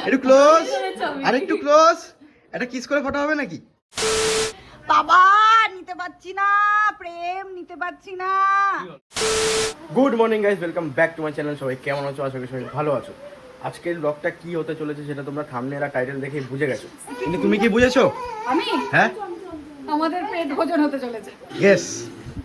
একটু ক্লোজ, আর একটু ক্লোজ, একটা কিস করে ফটো হবে নাকি? বাবা নিতে পারছি না, প্রেম নিতে পারছি না। Good morning guys, welcome back to my channel. সবাই কেমন আছো? আশা করি সবাই ভালো আছো। আজকের ব্লগটা কি হতে চলেছে সেটা তোমরা থাম্বনেল আর টাইটেল দেখে বুঝে গেছো, কিন্তু তুমি কি বুঝেছো? আমি হ্যাঁ, আমাদের পেট ভোজন হতে চলেছে। ইয়েস,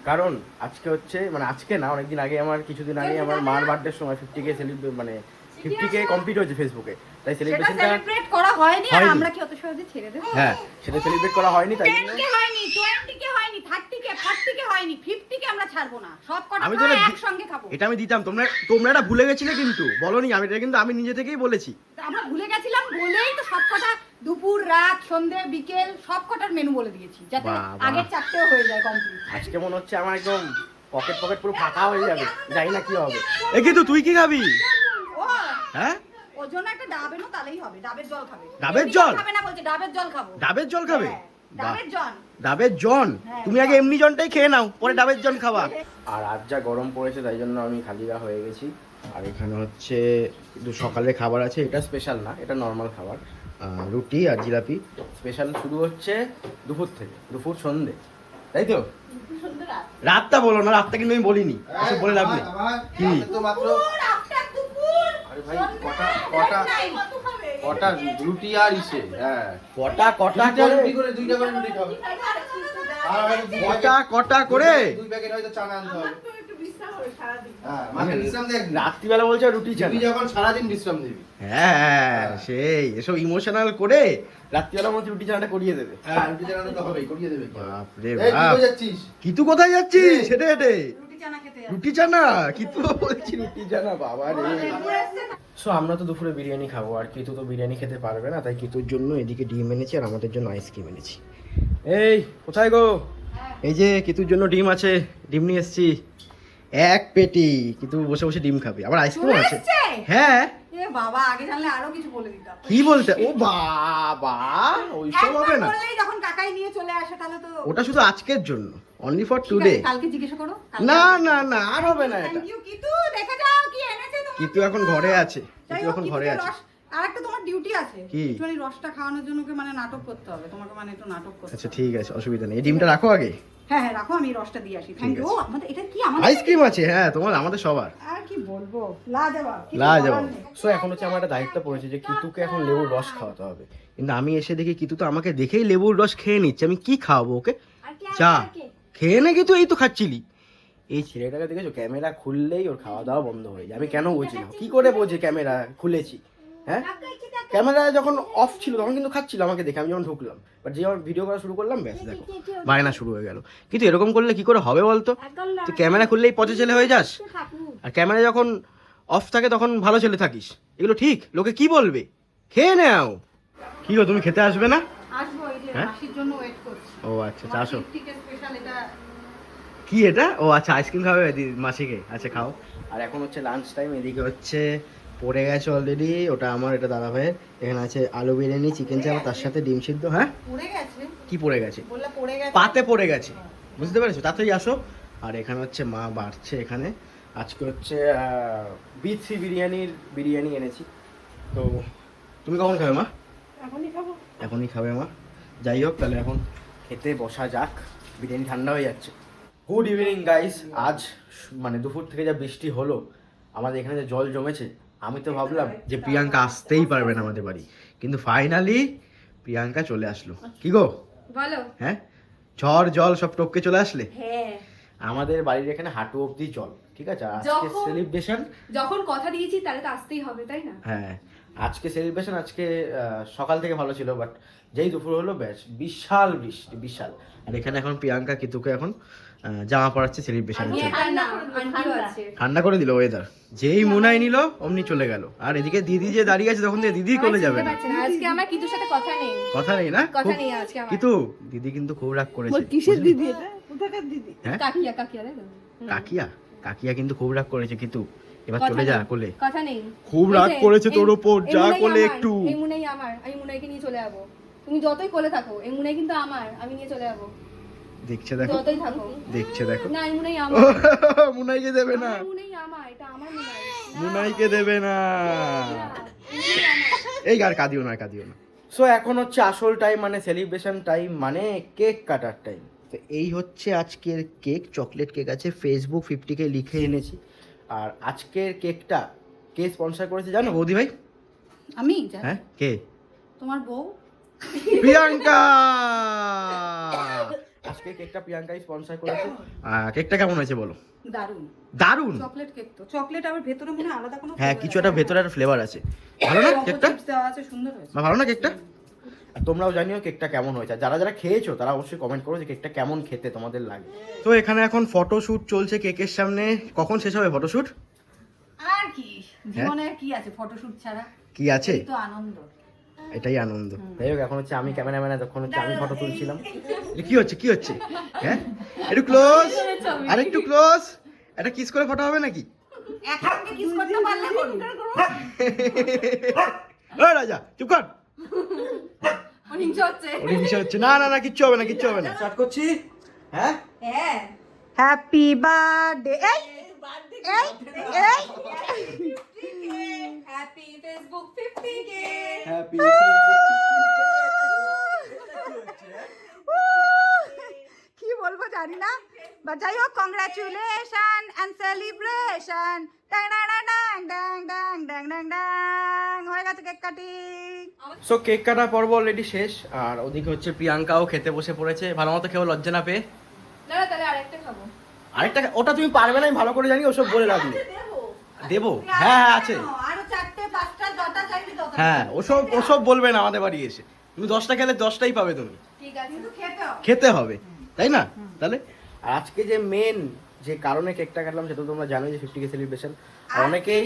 কারণ আজকে হচ্ছে মানে আজকে না, অনেকদিন আগে, আমার কিছুদিন আগে আমার মার বার্থডের সময় 50K সেলিব্রেট মানে 50K কমপ্লিট হয়েছে ফেসবুকে, তাই সেলিব্রেশনটা সেলিব্রেট করা হয়নি। আর হয়নি। আমরা কি অত সহজে ছেড়ে দেব? হ্যাঁ, সেটা সেলিব্রেট করা হয়নি, তাই জন্য 10K হয়নি, 20K হয়নি, 30K 40K হয়নি, 50K আমরা ছাড়বো না। সব কটা আমি তো আমরা এটা একসঙ্গে খাবো। এটা আমি দিতাম, তোমরা এটা ভুলে গেছিলে, কিন্তু বলনি। আমি এটা কিন্তু আমি নিজে থেকেই বলেছি। আমরা ভুলে গেছিলাম বলেই তো সব কটা দুপুর, রাত, সন্ধ্যে, বিকেল সব কটার মেনু বলে দিয়েছি, যাতে বাবা। আগের চারটেও হয়ে যায় কমপ্লিট। আজকে মনে হচ্ছে আমার একদম পকেট পুরো ফাঁকা হয়ে যাবে, জানি না কি হবে। এ কিন্তু তুই কি খাবি? ও হ্যাঁ, ওর জন্য একটা ডাবেনও তাহলেই হবে। ডাবের জল খাবে। ডাবের এমনি জল? খাবে না বলছে, ডাবের জল খাবো। ডাবের জল খাবে? হ্যাঁ, ডাবের জল। ডাবের জন? হ্যাঁ, তুমি আগে এমনি জনটাই খেয়ে নাও, পরে ডাবের জন খাবা। আর আজ যা গরম পড়েছে তাই জন্য আমি খালি গা হয়ে গেছি। আর এখানে হচ্ছে একটু সকালে খাবার আছে, এটা স্পেশাল না, এটা নর্মাল খাবার, রুটি আর জিলাপি। স্পেশাল শুরু হচ্ছে দুপুর থেকে, দুপুর সন্ধে, তাই তো? রাতটা বলো না, রাতটা কিন্তু আমি বলিনি, এসব বলে লাভ নেই। কি আরে ভাই কটা রুটি আর ইসে, হ্যাঁ কটা দুইটা করে, রুটি করে, দুইটা করে রুটি খাবে। আর হয়তো কটা করে? দুই প্যাকেট হয়তো চানা আনতে হবে। হ্যাঁ, মানে বিশ্রাম দেখ। রাত্রিবেলা বলছে রুটি চাই। তুই যখন সারাদিন বিশ্রাম দিবি। হ্যাঁ, সেই এসব ইমোশনাল করে রাত্রিবেলা মধ্যে রুটি চানাটা করিয়ে দেবে। হ্যাঁ, রুটি চানাটা তো হবেই, করিয়ে দেবে। বাপরে এই তুই বাপ, কই যাচ্ছিস? কিতু কোথায় যাচ্ছিস? হেঁটে হেঁটে রুটি চানা খেতে যাবে। রুটি চানা? কিতু বলছি রুটি চানা, বাবা রে। সো আমরা তো দুপুরে বিরিয়ানি খাবো, আর কিতু তো বিরিয়ানি খেতে পারবে না, তাই কিতুর জন্য এদিকে ডিম এনেছি আর আমাদের জন্য আইসক্রিম এনেছি। এই কোথায় গো? এই যে কিতুর জন্য ডিম আছে, ডিম নিয়ে এসেছি এক পেটি। কিতু বসে বসে ডিম খাবে, আবার আইসক্রিম চলে আছে। এসছে? হ্যাঁ, এ বাবা, আগে জানলে আরো কিছু বলে দিতাম। কি বলতে? ও বাবা, ওইসব হবে একবার না। বললেই যখন কাকাই নিয়ে চলে আসে তাহলে তো ওটা শুধু আজকের জন্য, অনলি ফর ঠিক টুডে। আছে, কালকে জিজ্ঞেস করো। না না না, আর হবে না এটা। থ্যাংক ইউ কিতু, দেখে যাও কি এনেছে তোমার। কিতু এখন ঘরে আছে, কিতু এখন ঘরে আছে। আর একটা তোমার ডিউটি আছে, কি? একটুখানি রসটা খাওয়ানোর জন্য ওকে মানে নাটক করতে হবে, তোমাকে মানে একটু নাটক করতে আচ্ছা হবে। ঠিক আছে, অসুবিধা নেই। এই ডিমটা রাখো আগে। হ্যাঁ হ্যাঁ, রাখো, আমি রসটা দিয়ে আসি। Thank you. আছে। আমাদের এটা কি আমাদের আইসক্রিম আছে, হ্যাঁ, তোমার আমাদের সবার। আর কি বলবো, লাজবাব কিছু লাজবাব। বলার নেই। সো এখন হচ্ছে আমার একটা দায়িত্ব পড়েছে যে কিতুকে এখন লেবুর রস খাওয়াতে হবে, কিন্তু আমি এসে দেখি কিতু তো আমাকে দেখেই লেবুর রস খেয়ে নিচ্ছে। আমি কি খাওয়াবো ওকে? চা খেয়ে নে, কিন্তু এই তো খাচ্ছিলি। এই ছেলেটাকে দেখেছো, ক্যামেরা খুললেই ওর খাওয়া দাওয়া বন্ধ হয়ে যায়। আমি কেন বুঝি না, কি করে বোঝে ক্যামেরা খুলেছি? হ্যাঁ, ক্যামেরা যখন অফ ছিল তখন কিন্তু খাচ্ছিল আমাকে দেখে, আমি যখন ঢুকলাম। বাট যে আমার ভিডিও করা শুরু করলাম, ব্যাস দেখো বায়না শুরু হয়ে গেল। কিন্তু এরকম করলে কি করে হবে বলতো? তুই ক্যামেরা খুললেই পচে ছেলে হয়ে যাস, আর ক্যামেরা যখন অফ থাকে তখন ভালো ছেলে থাকিস। এগুলো ঠিক? লোকে কি বলবে? খেয়ে নাও। কি গো, তুমি খেতে আসবে না? আসবো, এই যে হ্যাঁ? মাসির জন্য ওয়েট করছি। ও আচ্ছা, চাষো স্পেশাল এটা। কি এটা? ও আচ্ছা, আইসক্রিম খাবে মাসিকে। আচ্ছা খাও। আর এখন হচ্ছে লাঞ্চ টাইম, এদিকে হচ্ছে পড়ে গেছে অলরেডি, ওটা আমার, এটা দাদা ভাইয়ের। এখানে আছে আলু বিরিয়ানি, চিকেন চাপ, তার সাথে ডিম সিদ্ধ। হ্যাঁ, পড়ে গেছে, কি পড়ে গেছে? বললে পড়ে গেছে। পাতে পড়ে গেছে, বুঝতে পেরেছো? তাড়াতাড়ি আসো। আর এখানে হচ্ছে মা বাড়ছে। এখানে আজকে হচ্ছে বিথি বিরিয়ানি এনেছি। তো তুমি কখন খাবে মা? এখনই খাবো। এখনই খাবে মা? যাই হোক, তাহলে এখন খেতে বসা যাক, বিরিয়ানি ঠান্ডা হয়ে যাচ্ছে। Good evening guys. আজ মানে দুপুর থেকে যা বৃষ্টি হলো, আমাদের এখানে যে জল জমেছে, আমি তো ভাবলাম যে প্রিয়াঙ্কা আসতেই পারবে না আমাদের বাড়ি, কিন্তু ফাইনালি প্রিয়াঙ্কা চলে আসলো। কি গো বলো। হ্যাঁ, ঝড় জল সব টপকে চলে আসলে। হ্যাঁ, আমাদের বাড়ির এখানে হাঁটু অবধি জল, ঠিক আছে? আর আজকে সেলিব্রেশন, যখন কথা দিয়েছি তাহলে তো আসতেই হবে, তাই না? হ্যাঁ আজকে সেলিব্রেশন, আজকে সকাল থেকে ভালো ছিল, বাট যেই দুপুর হলো ব্যাস বিশাল বৃষ্টি, বিশাল। আর এখানে এখন প্রিয়াঙ্কা কিতুকে এখন জামা পরাচ্ছে সেলিব্রেশনের জন্য। আর না, আন্টিও আছে। ঠান্ডা করে দিল ওয়েদার, যেই মুনাই নিল অমনি চলে গেল। আর এদিকে দিদি যে দাঁড়িয়ে আছে, তখন থেকে দিদি কোলে যাবে না। আজকে আমার কিতুর সাথে কথা নেই। কথা নেই না? কথা নেই আজকে আমার। কিন্তু দিদি কিন্তু খুব রাগ করেছে। কিসের দিদি এটা? কোথাকার দিদি? হ্যাঁ, কাকিয়া তাই তো? কাকিয়া কিন্তু খুব রাগ করেছে। কিন্তু এবার কথা চলে যা নেই। কোলে। কথা নেই। খুব রাগ করেছে তোর ওপর, যা কোলে একটু। এই মুনাই আমার, আমি মুনাইকে নিয়ে চলে যাবো। তুমি যতই কোলে থাকো, এই মুনাই কিন্তু আমার, আমি নিয়ে চলে যাবো। দেখছে দেখো, যতই থাকো। দেখছে দেখো। না, এই মুনাই আমার। মুনাইকে দেবে না, আমার মুনাই আমার, এটা আমার মুনাই। মুনাইকে দেবে না। এই এই আর কাঁদিও না কাঁদিও না। সো এখন হচ্ছে আসল টাইম, মানে সেলিব্রেশন টাইম, মানে কেক কাটার টাইম। তো এই হচ্ছে আজকের কেক, চকলেট কেক আছে, ফেসবুক 50K লিখে এনেছি। আর আজকের কেকটা কে স্পন্সর করেছে জানো বৌদি ভাই? আমি হ্যাঁ কে? তোমার বউ। প্রিয়াঙ্কা। আজকে কেকটা প্রিয়াঙ্কাই স্পন্সর করেছে। কেকটা কেমন হয়েছে বলো? দারুণ দারুণ। চকলেট কেক তো, চকলেট আবার ভেতরে মনে হয় আলাদা কোনো হ্যাঁ কিছু একটা ভেতরে একটা ফ্লেভার আছে। ভালো না কেকটা? দেওয়া আছে, সুন্দর হয়েছে। ভালো না কেকটা? আর তোমরাও জানিও কেকটা কেমন হয়েছে। যারা যারা খেয়েছো তারা অবশ্যই কমেন্ট করো যে কেকটা কেমন খেতে তোমাদের লাগে। তো এখানে এখন ফটোশুট চলছে কেকের সামনে। কখন শেষ হবে ফটোশুট? আর কি জীবনে কি আছে ফটোশুট ছাড়া? কি আছে? এই তো আনন্দ। এটাই আনন্দ। যাই হোক এখন হচ্ছে আমি ক্যামেরাম্যান, তখন হচ্ছে আমি ফটো তুলছিলাম। কি হচ্ছে কি হচ্ছে? হ্যাঁ একটু ক্লোজ, আর একটু ক্লোজ। একটা কিস করে ফটো হবে নাকি? একান্তে কিস করতে পারলে করুন। ওই রাজা চুপ কর। অহিংস হচ্ছে। ওরে কিসে হচ্ছে? না না না কিচ্ছু হবে না, কিচ্ছু হবে না। স্টার্ট করছি। হ্যাঁ হ্যাঁ হ্যাপি বার্থডে। এই এই এই হ্যাপি ফেসবুক 50K। হ্যাপি কি বলবো জানি না, বাট যাই হোক কংগ্রাচুলেশন এন্ড সেলিব্রেশন। ডাং ডাং ডাং ডাং ডাং ডাং ডাং ডাং হয়ে গেছে কেক কাটিং। সো কেক কাটা পর্ব অলরেডি শেষ। আর ওদিকে হচ্ছে প্রিয়াঙ্কাও খেতে বসে পড়েছে, ভালো মতো খেয়েও লজ্জা না পেয়ে। না না তাহলে আরেকটা খাবো। আরেকটা ওটা তুমি পারবে না আমি ভালো করে জানি, ওসব বলে লাভ নেই। দেবো? হ্যাঁ হ্যাঁ আছে। আরো 4টে 5টা যটা চাইবি তত। হ্যাঁ ওসব বলবে না আমাদের বাড়ি এসে। তুমি 10টা খেলে 10টাই পাবে তুমি। ঠিক আছে কিন্তু খেতে হবে। খেতে হবে তাই না? তাহলে আর আজকে যে মেন যে কারণে কেকটা কাটলাম সেটা তোমরা জানোই যে 50K সেলিব্রেশন। অনেকেই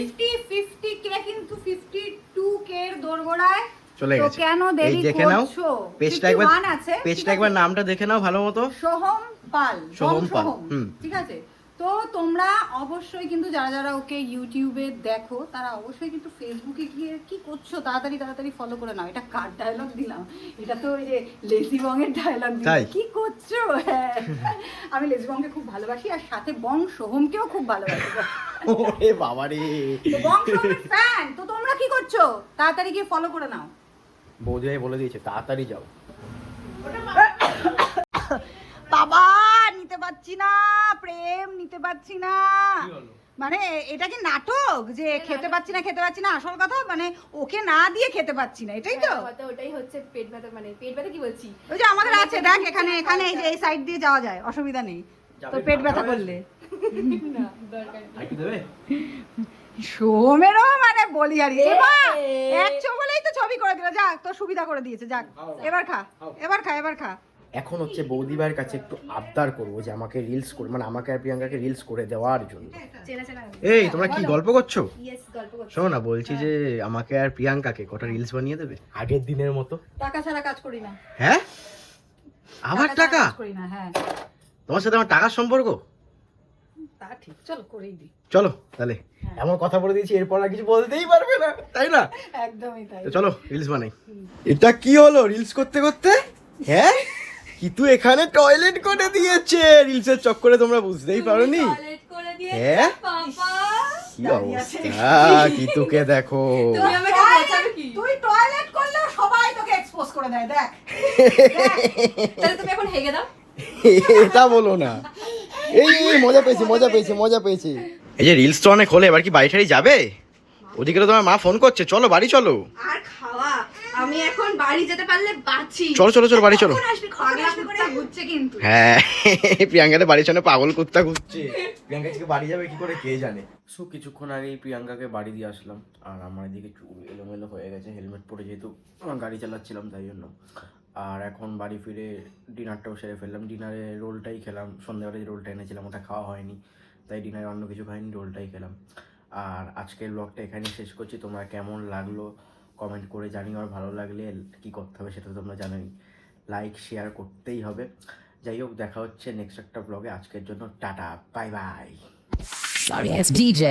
50K কিন্তু 52K এর দোরগোড়ায় চলে তো গেছে। কেন এই দেরি দেখে নাও করছো? পেজটা একবার, 51 আছে, পেজটা ঠিক একবার আছে? নামটা দেখে নাও ভালো মতো। সোহম পাল। সোহম পাল, হুম। ঠিক আছে, তো তোমরা অবশ্যই কিন্তু যারা যারা ওকে ইউটিউবে দেখো তারা অবশ্যই কিন্তু ফেসবুকে গিয়ে কি করছো তাড়াতাড়ি তাড়াতাড়ি ফলো করে নাও। এটা কার ডায়লগ দিলাম? এটা তো ওই যে লেজি বং এর ডায়লগ দিলাম। তাই? কি করছো? হ্যাঁ, আমি লেজি বংকে খুব ভালোবাসি আর সাথে বং সোহমকেও খুব ভালোবাসি। ওরে বাবা রে, তো বং সোহমের ফ্যান, তো তোমরা কি করছো? তাড়াতাড়ি গিয়ে ফলো করে নাও। বৌদি ভাই বলে দিয়েছে তাড়াতাড়ি যাও। বাবা নিতে পারছি না, প্রেম নিতে পারছি না। মানে এটা কি নাটক যে খেতে পাচ্ছি না? আসল কথা মানে ওকে না দিয়ে খেতে পাচ্ছি না, এটাই তো? কথা ওটাই হচ্ছে পেট ব্যথা, মানে পেট ব্যথা কি বলছি? ওই যে আমাদের আছে দেখ এখানে এখানে এই যে এই সাইড দিয়ে যাওয়া যায়, অসুবিধা নেই। তো পেট ব্যথা করলে না দরকার নেই। আইটি দেবে? সোমেরও মানে বলি আর এক বলেই তো ছবি করে দিল। যাক তোর সুবিধা করে দিয়েছে, যাক এবার খা এবার খা। এখন হচ্ছে বৌদি ভাইয়ের কাছে একটু আবদার করবো যে আমাকে রিলস করে, মানে আমাকে আর প্রিয়াঙ্কাকে রিলস করে দেওয়ার জন্য। চেনা চেনা। এই তোমরা কি গল্প করছো? ইয়েস গল্প করছি। শোনো না, বলছি যে আমাকে আর প্রিয়াঙ্কাকে কটা রিলস বানিয়ে দেবে আগের দিনের মতো। টাকা ছাড়া কাজ করি না। হ্যাঁ আবার ছাড়া টাকা? কাজ করি না, হ্যাঁ তোমার সাথে আমার টাকার সম্পর্ক? তা ঠিক, চলো করেই দিই। চলো তাহলে, এমন কথা বলে দিয়েছি এরপর আর কিছু বলতেই পারবে না, তাই না? একদমই তাই। তো চলো রিলস বানাই। এটা কি হলো রিলস করতে করতে? হ্যাঁ কিন্তু এখানে টয়লেট করে দিয়েছে রিলসের চক্করে, তোমরা বুঝতেই পারোনি? টয়লেট করে দিয়ে হ্যাঁ পাপা কি অবস্থা, কিতুকে দেখো। তুমি আমাকে বোঝাবে কি? তুই টয়লেট করলেও সবাই তোকে এক্সপোজ করে দেয়, দেখ। তাহলে তুমি এখন হেগে দাও। এটা বলো না। এই মজা পেয়েছি। এই যে রিলস তো অনেক হলো, এবার কি বাড়ি টাড়ি যাবে? ওদিকে তো তোমার মা ফোন করছে, চলো বাড়ি চলো। আর খাওয়া, আমি এখন বাড়ি যেতে পারলে বাঁচি। চলো বাড়ি চলো। কখন আসবে করে ঘুরছে কিন্তু। হ্যাঁ প্রিয়াঙ্কাতে বাড়ির সামনে পাগল কুত্তা ঘুরছে। প্রিয়াঙ্কা আজকে বাড়ি যাবে কি করে কে জানে। সো কিছুক্ষণ আগেই প্রিয়াঙ্কাকে বাড়ি দিয়ে আসলাম। আর আমার এদিকে চুল এলোমেলো হয়ে গেছে, হেলমেট পরে যেহেতু গাড়ি চালাচ্ছিলাম তাই জন্য। আর এখন বাড়ি ফিরে ডিনারটাও সেরে ফেললাম। ডিনারে রোলটাই খেলাম, সন্ধ্যাবেলা যে রোলটা এনেছিলাম ওটা খাওয়া হয়নি, তাই ডিনারে অন্য কিছু খাইনি, রোলটাই খেলাম। আর আজকের ব্লগটা এখানেই শেষ করছি। তোমরা কেমন লাগলো কমেন্ট করে জানিও, আর ভালো লাগলে কি করতে হবে সেটা তোমরা জানোই, লাইক শেয়ার করতেই হবে। যাই হোক দেখা হচ্ছে নেক্সট একটা ব্লগে। আজকের জন্য tata, bye bye. Sorry, it's DJ.